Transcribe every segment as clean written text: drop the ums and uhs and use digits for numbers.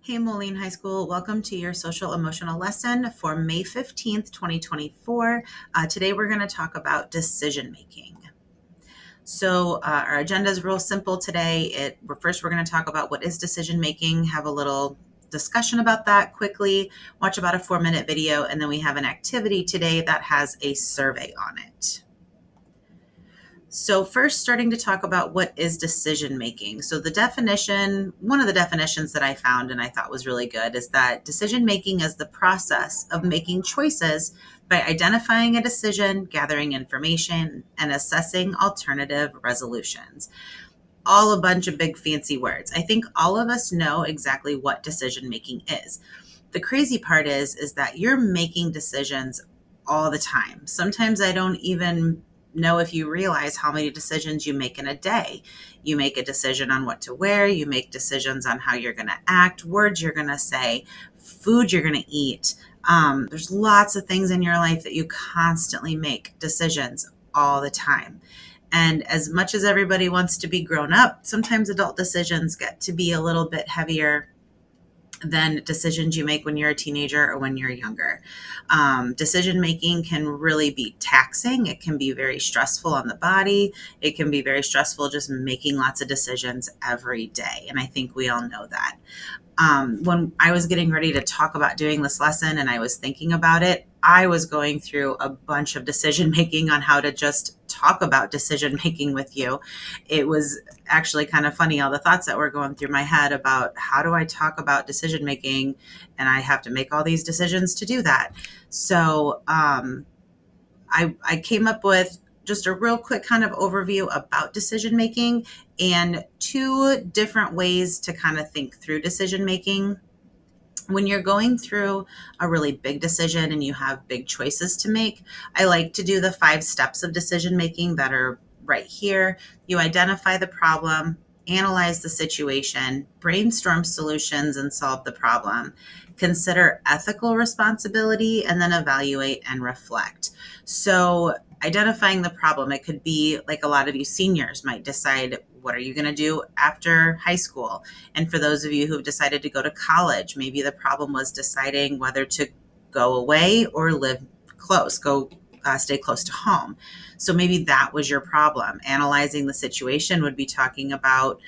Hey, Moline High School, welcome to your social emotional lesson for May 15th, 2024. Today we're going to talk about decision making. So our agenda is real simple today. First, we're going to talk about what is decision making, have a little discussion about that quickly, watch about a 4-minute video, and then we have an activity today that has a survey on it. So first, starting to talk about what is decision making. So the definition, one of the definitions that I found and I thought was really good is that decision making is the process of making choices by identifying a decision, gathering information, and assessing alternative resolutions. All a bunch of big fancy words. I think all of us know exactly what decision making is. The crazy part is that you're making decisions all the time. Sometimes I don't even know if you realize how many decisions you make in a day. You make a decision on what to wear, you make decisions on how you're going to act, words you're going to say, food you're going to eat. There's lots of things in your life that you constantly make decisions all the time. And as much as everybody wants to be grown up, sometimes adult decisions get to be a little bit heavier than decisions you make when you're a teenager or when you're younger. Decision making can really be taxing. It can be very stressful on the body. It can be very stressful just making lots of decisions every day. And I think we all know that. When I was getting ready to talk about doing this lesson and I was thinking about it, I was going through a bunch of decision making on how to just talk about decision making with you. It was actually kind of funny, all the thoughts that were going through my head about how do I talk about decision making, and I have to make all these decisions to do that. So I came up with just a real quick kind of overview about decision making and 2 different ways to kind of think through decision making. When you're going through a really big decision and you have big choices to make, I like to do the 5 steps of decision making that are right here. You identify the problem, analyze the situation, brainstorm solutions and solve the problem, consider ethical responsibility, and then evaluate and reflect. So identifying the problem, it could be like a lot of you seniors might decide, what are you going to do after high school? And for those of you who've decided to go to college, maybe the problem was deciding whether to go away or live close, stay close to home. So maybe that was your problem. Analyzing the situation would be talking about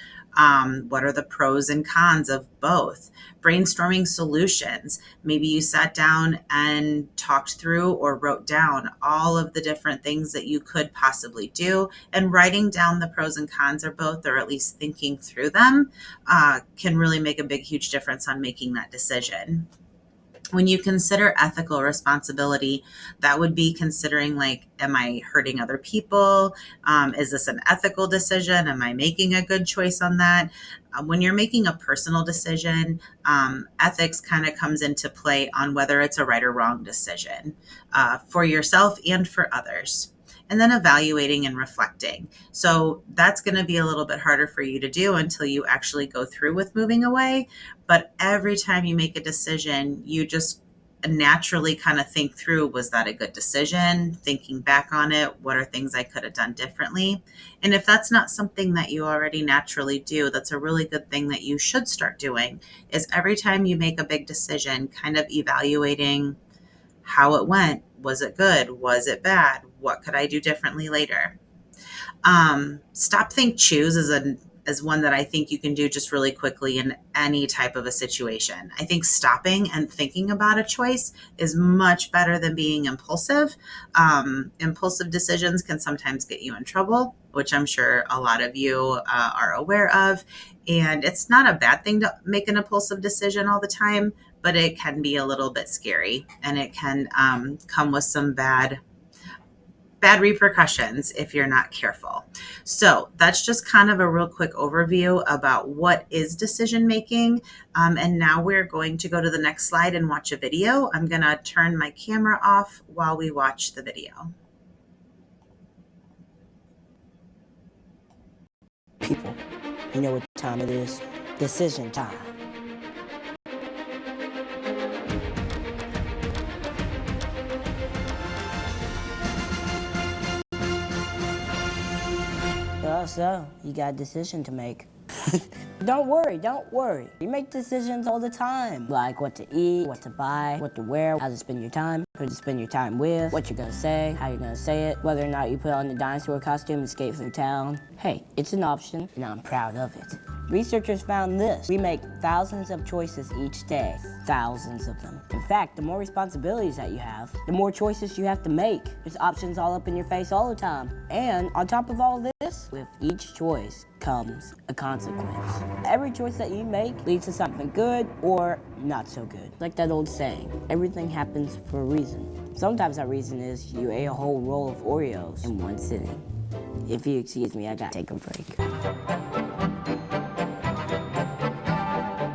what are the pros and cons of both. Brainstorming solutions. Maybe you sat down and talked through or wrote down all of the different things that you could possibly do, and writing down the pros and cons of both, or at least thinking through them, can really make a big, huge difference on making that decision. When you consider ethical responsibility, that would be considering, like, am I hurting other people? Is this an ethical decision? Am I making a good choice on that? When you're making a personal decision, ethics kind of comes into play on whether it's a right or wrong decision for yourself and for others. And then evaluating and reflecting. So that's going to be a little bit harder for you to do until you actually go through with moving away. But every time you make a decision, you just naturally kind of think through, was that a good decision? Thinking back on it, what are things I could have done differently? And if that's not something that you already naturally do, that's a really good thing that you should start doing, is every time you make a big decision, kind of evaluating how it went. Was it good? Was it bad? What could I do differently later? Stop, think, choose is one that I think you can do just really quickly in any type of a situation. I think stopping and thinking about a choice is much better than being impulsive. Impulsive decisions can sometimes get you in trouble, which I'm sure a lot of you are aware of. And it's not a bad thing to make an impulsive decision all the time, but it can be a little bit scary, and it can come with some bad repercussions if you're not careful. So that's just kind of a real quick overview about what is decision making. And now we're going to go to the next slide and watch a video. I'm going to turn my camera off while we watch the video. People, you know what time it is? Decision time. So, you got a decision to make. Don't worry. You make decisions all the time. Like what to eat, what to buy, what to wear, how to spend your time, who to spend your time with, what you're gonna say, how you're gonna say it, whether or not you put on the dinosaur costume and escape through town. Hey, it's an option, and I'm proud of it. Researchers found this. We make thousands of choices each day. Thousands of them. In fact, the more responsibilities that you have, the more choices you have to make. There's options all up in your face all the time. And on top of all this, with each choice comes a consequence. Every choice that you make leads to something good or not so good. Like that old saying, everything happens for a reason. Sometimes that reason is you ate a whole roll of Oreos in one sitting. If you excuse me, I gotta take a break.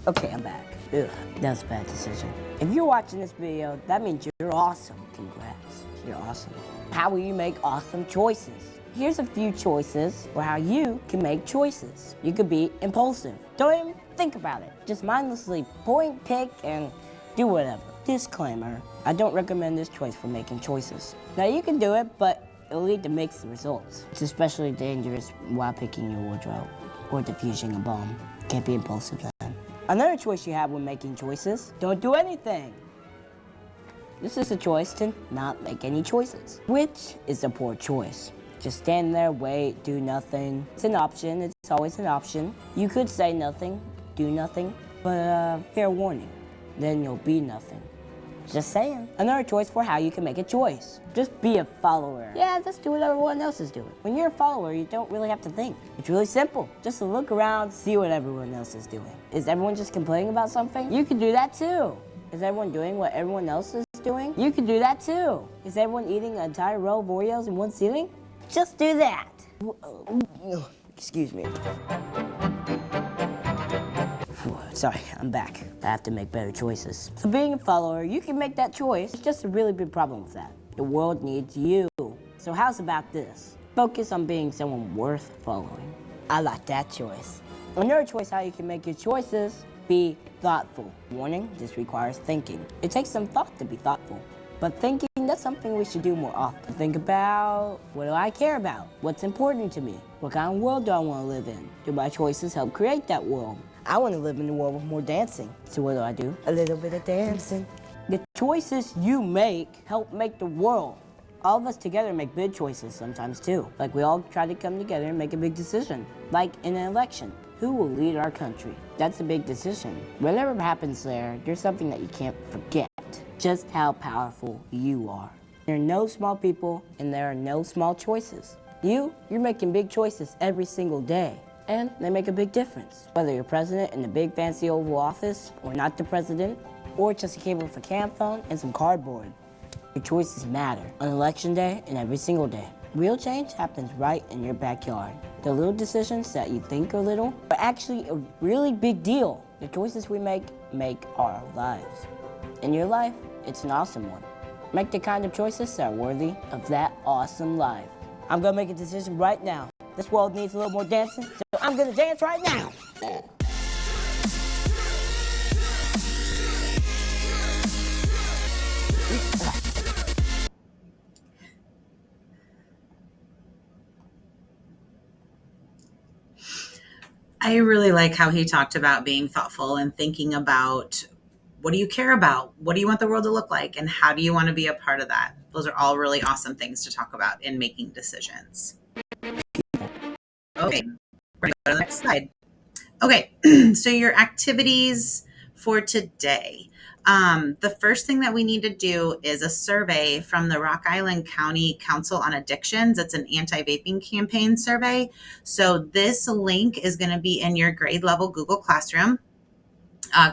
Okay, I'm back. Ugh, that was a bad decision. If you're watching this video, that means you're awesome. Congrats, you're awesome. How will you make awesome choices? Here's a few choices for how you can make choices. You could be impulsive. Don't even think about it. Just mindlessly point, pick, and do whatever. Disclaimer, I don't recommend this choice for making choices. Now you can do it, but it'll lead to mixed results. It's especially dangerous while picking your wardrobe or defusing a bomb. Can't be impulsive then. Another choice you have when making choices, don't do anything. This is a choice to not make any choices, which is a poor choice. Just stand there, wait, do nothing. It's an option, it's always an option. You could say nothing, do nothing, but fair warning, then you'll be nothing. Just saying. Another choice for how you can make a choice. Just be a follower. Yeah, just do what everyone else is doing. When you're a follower, you don't really have to think. It's really simple. Just to look around, see what everyone else is doing. Is everyone just complaining about something? You can do that too. Is everyone doing what everyone else is doing? You can do that too. Is everyone eating an entire row of Oreos in one sitting? Just do that. Excuse me. Sorry, I'm back. I have to make better choices. So being a follower, you can make that choice. It's just a really big problem with that. The world needs you. So how's about this? Focus on being someone worth following. I like that choice. Another choice how you can make your choices, be thoughtful. Warning, this requires thinking. It takes some thought to be thoughtful. But thinking, that's something we should do more often. Think about, what do I care about? What's important to me? What kind of world do I want to live in? Do my choices help create that world? I want to live in a world with more dancing. So what do? A little bit of dancing. The choices you make help make the world. All of us together make big choices sometimes too. Like we all try to come together and make a big decision. Like in an election. Who will lead our country? That's a big decision. Whatever happens there's something that you can't forget. Just how powerful you are. There are no small people and there are no small choices. You're making big choices every single day. And they make a big difference. Whether you're president in the big fancy Oval Office, or not the president, or just a cable with a cam phone and some cardboard. Your choices matter on election day and every single day. Real change happens right in your backyard. The little decisions that you think are little are actually a really big deal. The choices we make our lives. In your life, it's an awesome one. Make the kind of choices that are worthy of that awesome life. I'm gonna make a decision right now. This world needs a little more dancing, so I'm gonna dance right now. I really like how he talked about being thoughtful and thinking about, what do you care about? What do you want the world to look like? And how do you want to be a part of that? Those are all really awesome things to talk about in making decisions. Okay, we're going to go to the next slide. Okay, so your activities for today. The first thing that we need to do is a survey from the Rock Island County Council on Addictions. It's an anti-vaping campaign survey. So this link is going to be in your grade level Google Classroom.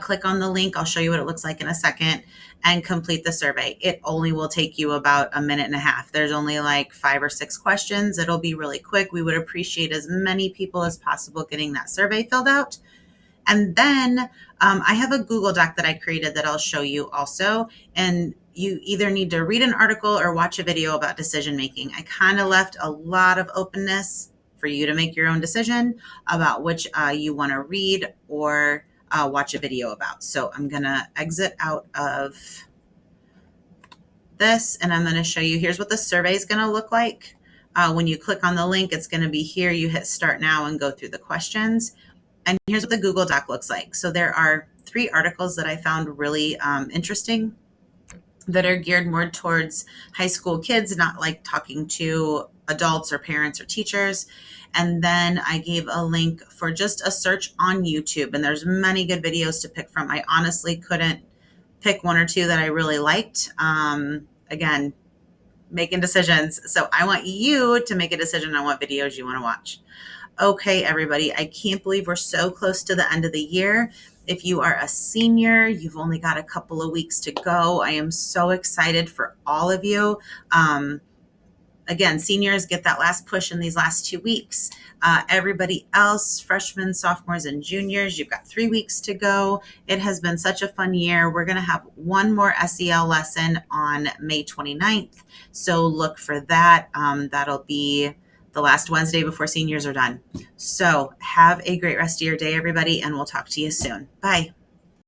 Click on the link. I'll show you what it looks like in a second and complete the survey. It only will take you about a minute and a half. There's only like 5 or 6 questions. It'll be really quick. We would appreciate as many people as possible getting that survey filled out. And then I have a Google Doc that I created that I'll show you also. And you either need to read an article or watch a video about decision making. I kind of left a lot of openness for you to make your own decision about which you want to read or watch a video about. So I'm going to exit out of this and I'm going to show you, here's what the survey is going to look like. When you click on the link, it's going to be here. You hit start now and go through the questions. And here's what the Google Doc looks like. So there are 3 articles that I found really interesting that are geared more towards high school kids, not like talking to adults or parents or teachers. And then I gave a link for just a search on YouTube, and there's many good videos to pick from. I honestly couldn't pick 1 or 2 that I really liked. Again, making decisions. So I want you to make a decision on what videos you want to watch. Okay, everybody, I can't believe we're so close to the end of the year. If you are a senior, you've only got a couple of weeks to go. I am so excited for all of you. Again, seniors get that last push in these last 2 weeks. Everybody else, freshmen, sophomores, and juniors, you've got 3 weeks to go. It has been such a fun year. We're going to have one more SEL lesson on May 29th. So look for that. That'll be the last Wednesday before seniors are done. So have a great rest of your day, everybody, and we'll talk to you soon. Bye.